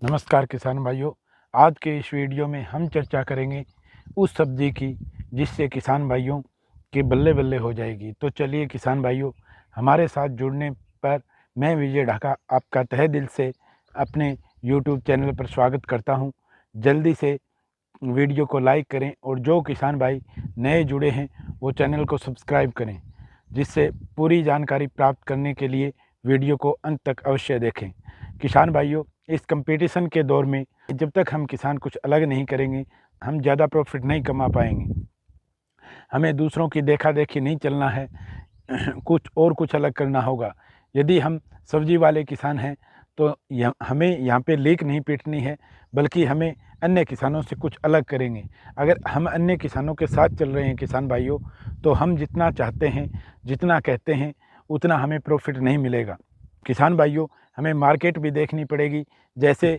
नमस्कार किसान भाइयों। आज के इस वीडियो में हम चर्चा करेंगे उस सब्जी की जिससे किसान भाइयों की बल्ले बल्ले हो जाएगी। तो चलिए किसान भाइयों, हमारे साथ जुड़ने पर मैं विजय ढाका आपका तहे दिल से अपने YouTube चैनल पर स्वागत करता हूं। जल्दी से वीडियो को लाइक करें और जो किसान भाई नए जुड़े हैं वो चैनल को सब्सक्राइब करें, जिससे पूरी जानकारी प्राप्त करने के लिए वीडियो को अंत तक अवश्य देखें। किसान भाइयों, इस कंपटीशन के दौर में जब तक हम किसान कुछ अलग नहीं करेंगे, हम ज़्यादा प्रॉफिट नहीं कमा पाएंगे। हमें दूसरों की देखा देखी नहीं चलना है, कुछ अलग करना होगा। यदि हम सब्जी वाले किसान हैं तो हमें यहाँ पे लीक नहीं पीटनी है, बल्कि हमें अन्य किसानों से कुछ अलग करेंगे। अगर हम अन्य किसानों के साथ चल रहे हैं किसान भाइयों, तो हम जितना चाहते हैं, जितना कहते हैं, उतना हमें प्रॉफिट नहीं मिलेगा। किसान भाइयों, हमें मार्केट भी देखनी पड़ेगी। जैसे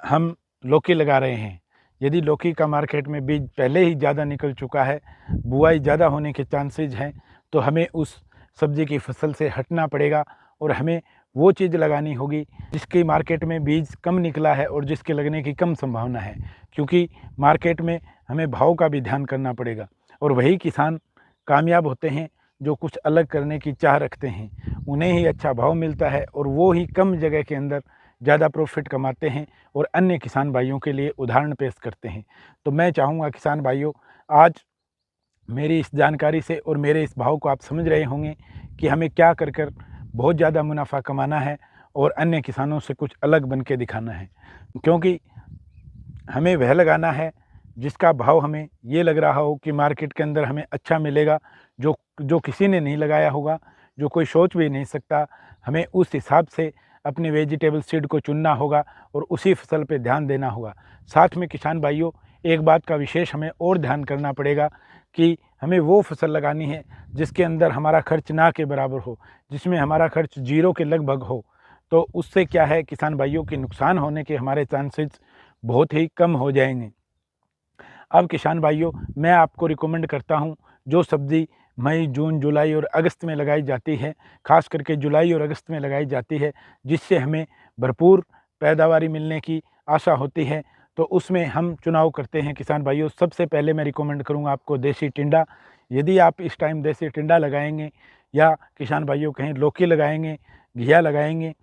हम लौकी लगा रहे हैं, यदि लौकी का मार्केट में बीज पहले ही ज़्यादा निकल चुका है, बुआई ज़्यादा होने के चांसेज हैं, तो हमें उस सब्ज़ी की फसल से हटना पड़ेगा और हमें वो चीज़ लगानी होगी जिसकी मार्केट में बीज कम निकला है और जिसके लगने की कम संभावना है। क्योंकि मार्केट में हमें भाव का भी ध्यान करना पड़ेगा और वही किसान कामयाब होते हैं जो कुछ अलग करने की चाह रखते हैं। उन्हें ही अच्छा भाव मिलता है और वो ही कम जगह के अंदर ज़्यादा प्रॉफिट कमाते हैं और अन्य किसान भाइयों के लिए उदाहरण पेश करते हैं। तो मैं चाहूँगा किसान भाइयों, आज मेरी इस जानकारी से और मेरे इस भाव को आप समझ रहे होंगे कि हमें क्या कर कर बहुत ज़्यादा मुनाफा कमाना है और अन्य किसानों से कुछ अलग बन के दिखाना है। क्योंकि हमें वह लगाना है जिसका भाव हमें ये लग रहा हो कि मार्केट के अंदर हमें अच्छा मिलेगा, जो जो किसी ने नहीं लगाया होगा, जो कोई सोच भी नहीं सकता। हमें उस हिसाब से अपने वेजिटेबल सीड को चुनना होगा और उसी फसल पे ध्यान देना होगा। साथ में किसान भाइयों, एक बात का विशेष हमें और ध्यान करना पड़ेगा कि हमें वो फसल लगानी है जिसके अंदर हमारा खर्च ना के बराबर हो, जिसमें हमारा खर्च जीरो के लगभग हो। तो उससे क्या है किसान भाइयों, कि नुकसान होने के हमारे चांसेस बहुत ही कम हो जाएंगे। अब किसान भाइयों, मैं आपको रिकमेंड करता हूं, जो सब्ज़ी मई, जून, जुलाई और अगस्त में लगाई जाती है, ख़ास करके जुलाई और अगस्त में लगाई जाती है, जिससे हमें भरपूर पैदावारी मिलने की आशा होती है, तो उसमें हम चुनाव करते हैं किसान भाइयों। सबसे पहले मैं रिकमेंड करूंगा आपको देसी टिंडा। यदि आप इस टाइम देसी टिंडा लगाएंगे या किसान भाइयों कहें लौकी लगाएंगे, घिया लगाएंगे,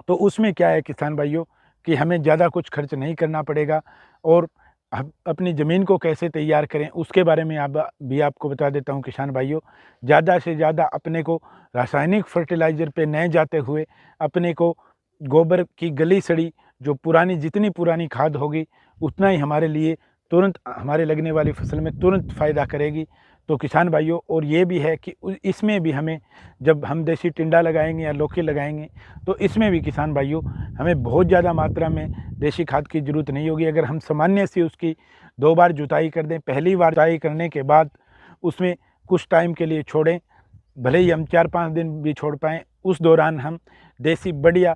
तो उसमें क्या है किसान भाइयों कि हमें ज़्यादा कुछ खर्च नहीं करना पड़ेगा। और हम अपनी ज़मीन को कैसे तैयार करें उसके बारे में आपको बता देता हूं किसान भाइयों। ज़्यादा से ज़्यादा अपने को रासायनिक फर्टिलाइज़र पे न जाते हुए अपने को गोबर की गली सड़ी जो पुरानी, जितनी पुरानी खाद होगी उतना ही हमारे लिए तुरंत हमारे लगने वाली फसल में तुरंत फ़ायदा करेगी। तो किसान भाइयों, और ये भी है कि इसमें भी हमें, जब हम देसी टिंडा लगाएंगे या लौकी लगाएंगे, तो इसमें भी किसान भाइयों हमें बहुत ज़्यादा मात्रा में देसी खाद की ज़रूरत नहीं होगी। अगर हम सामान्य से उसकी 2 बार जुताई कर दें, पहली बार जुताई करने के बाद उसमें कुछ टाइम के लिए छोड़ें, भले ही हम 4-5 दिन भी छोड़ पाएँ, उस दौरान हम देसी बढ़िया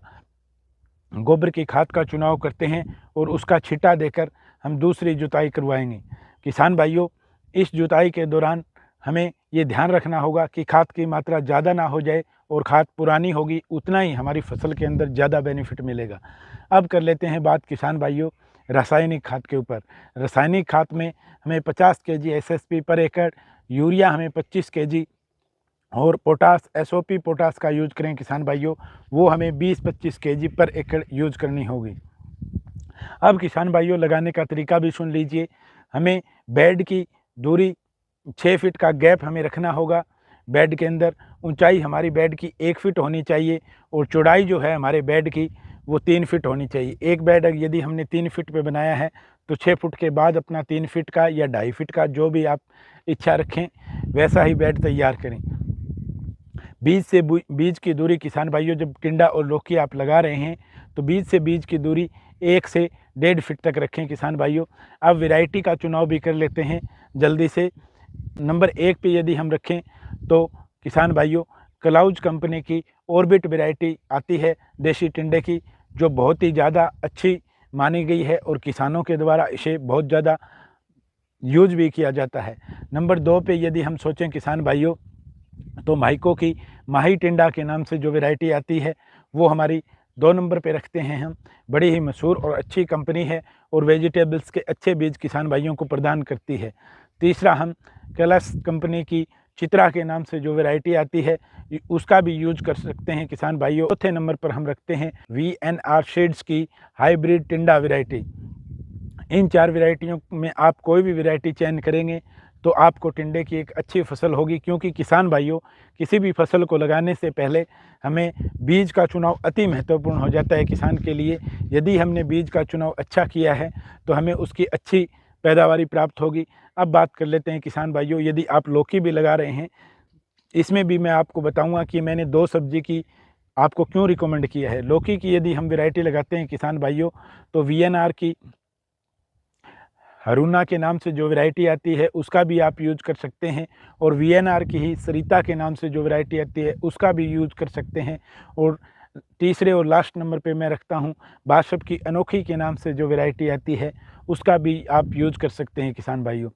गोबर की खाद का चुनाव करते हैं और उसका छिटा देकर हम दूसरी जुताई करवाएंगे। किसान भाइयों, इस जुताई के दौरान हमें ये ध्यान रखना होगा कि खाद की मात्रा ज़्यादा ना हो जाए, और खाद पुरानी होगी उतना ही हमारी फसल के अंदर ज़्यादा बेनिफिट मिलेगा। अब कर लेते हैं बात किसान भाइयों रासायनिक खाद के ऊपर। रासायनिक खाद में हमें 50 केजी SSP पर एकड़, यूरिया हमें 25 केजी, और पोटास SOP पोटास का यूज करें किसान भाइयों, वो हमें 20-25 केजी पर एकड़ यूज करनी होगी। अब किसान भाइयों, लगाने का तरीका भी सुन लीजिए। हमें बेड की दूरी 6 फीट का गैप हमें रखना होगा। बेड के अंदर ऊंचाई हमारी बेड की 1 फीट होनी चाहिए और चौड़ाई जो है हमारे बेड की वो 3 फीट होनी चाहिए। एक बेड यदि हमने 3 फीट पे बनाया है तो 6 फुट के बाद अपना 3 फीट का या 2.5 फीट का, जो भी आप इच्छा रखें वैसा ही बेड तैयार करें। बीज की दूरी किसान भाइयों, जब टिंडा और लौकी आप लगा रहे हैं तो बीज से बीज की दूरी 1 से 1.5 फीट तक रखें किसान भाइयों। अब वैरायटी का चुनाव भी कर लेते हैं जल्दी से। नंबर 1 पे यदि हम रखें तो किसान भाइयों क्लाउज कंपनी की ऑर्बिट वैरायटी आती है देसी टिंडे की, जो बहुत ही ज़्यादा अच्छी मानी गई है और किसानों के द्वारा इसे बहुत ज़्यादा यूज भी किया जाता है। नंबर 2 पे यदि हम सोचें किसान भाइयों, तो माइको की माही टिंडा के नाम से जो वैरायटी आती है वो हमारी 2 नंबर पे रखते हैं हम, बड़ी ही मशहूर और अच्छी कंपनी है और वेजिटेबल्स के अच्छे बीज किसान भाइयों को प्रदान करती है। तीसरा हम कलर्स कंपनी की चित्रा के नाम से जो वैरायटी आती है उसका भी यूज कर सकते हैं किसान भाइयों। चौथे नंबर पर हम रखते हैं VNR सीड्स की हाइब्रिड टिंडा वैरायटी। इन 4 वैरायटियों में आप कोई भी वैरायटी चयन करेंगे तो आपको टिंडे की एक अच्छी फसल होगी, क्योंकि किसान भाइयों किसी भी फसल को लगाने से पहले हमें बीज का चुनाव अति महत्वपूर्ण हो जाता है किसान के लिए। यदि हमने बीज का चुनाव अच्छा किया है तो हमें उसकी अच्छी पैदावारी प्राप्त होगी। अब बात कर लेते हैं किसान भाइयों, यदि आप लौकी भी लगा रहे हैं, इसमें भी मैं आपको बताऊंगा कि मैंने 2 सब्जी की आपको क्यों रिकमेंड किया है। लौकी की यदि हम वैरायटी लगाते हैं किसान भाइयों तो VNR की हरुना के नाम से जो वैरायटी आती है उसका भी आप यूज कर सकते हैं, और VNR की ही सरिता के नाम से जो वैरायटी आती है उसका भी यूज कर सकते हैं। और तीसरे और लास्ट नंबर पे मैं रखता हूँ बाशप की अनोखी के नाम से जो वैरायटी आती है उसका भी आप यूज कर सकते हैं किसान भाइयों।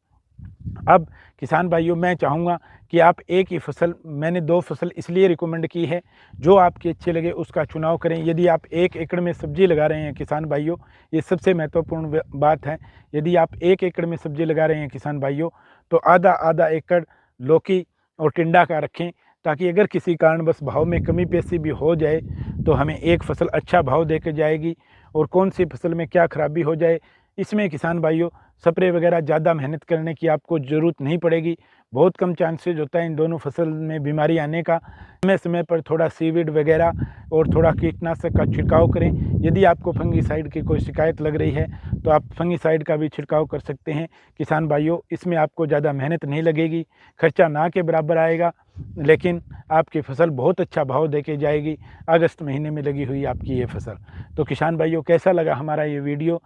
अब किसान भाइयों मैं चाहूँगा कि आप एक ही फसल, मैंने 2 फसल इसलिए रिकमेंड की है, जो आपके अच्छे लगे उसका चुनाव करें। यदि आप 1 एकड़ में सब्जी लगा रहे हैं किसान भाइयों, ये सबसे महत्वपूर्ण बात है, यदि आप 1 एकड़ में सब्जी लगा रहे हैं किसान भाइयों तो आधा एकड़ लौकी और टिंडा का रखें, ताकि अगर किसी कारणवश भाव में कमी पेशी भी हो जाए तो हमें एक फसल अच्छा भाव दे के जाएगी। और कौन सी फसल में क्या खराबी हो जाए, इसमें किसान भाइयों स्प्रे वगैरह ज़्यादा मेहनत करने की आपको ज़रूरत नहीं पड़ेगी। बहुत कम चांसेज होता है इन दोनों फसल में बीमारी आने का। समय समय पर थोड़ा सीविड वगैरह और थोड़ा कीटनाशक का छिड़काव करें। यदि आपको फंगीसाइड की कोई शिकायत लग रही है तो आप फंगीसाइड का भी छिड़काव कर सकते हैं किसान भाइयों। इसमें आपको ज़्यादा मेहनत नहीं लगेगी, खर्चा ना के बराबर आएगा, लेकिन आपकी फसल बहुत अच्छा भाव दे के जाएगी। अगस्त महीने में लगी हुई आपकी ये फसल। तो किसान भाइयों कैसा लगा हमारा ये वीडियो?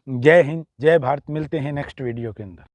जय हिंद, जय भारत। मिलते हैं नेक्स्ट वीडियो के अंदर।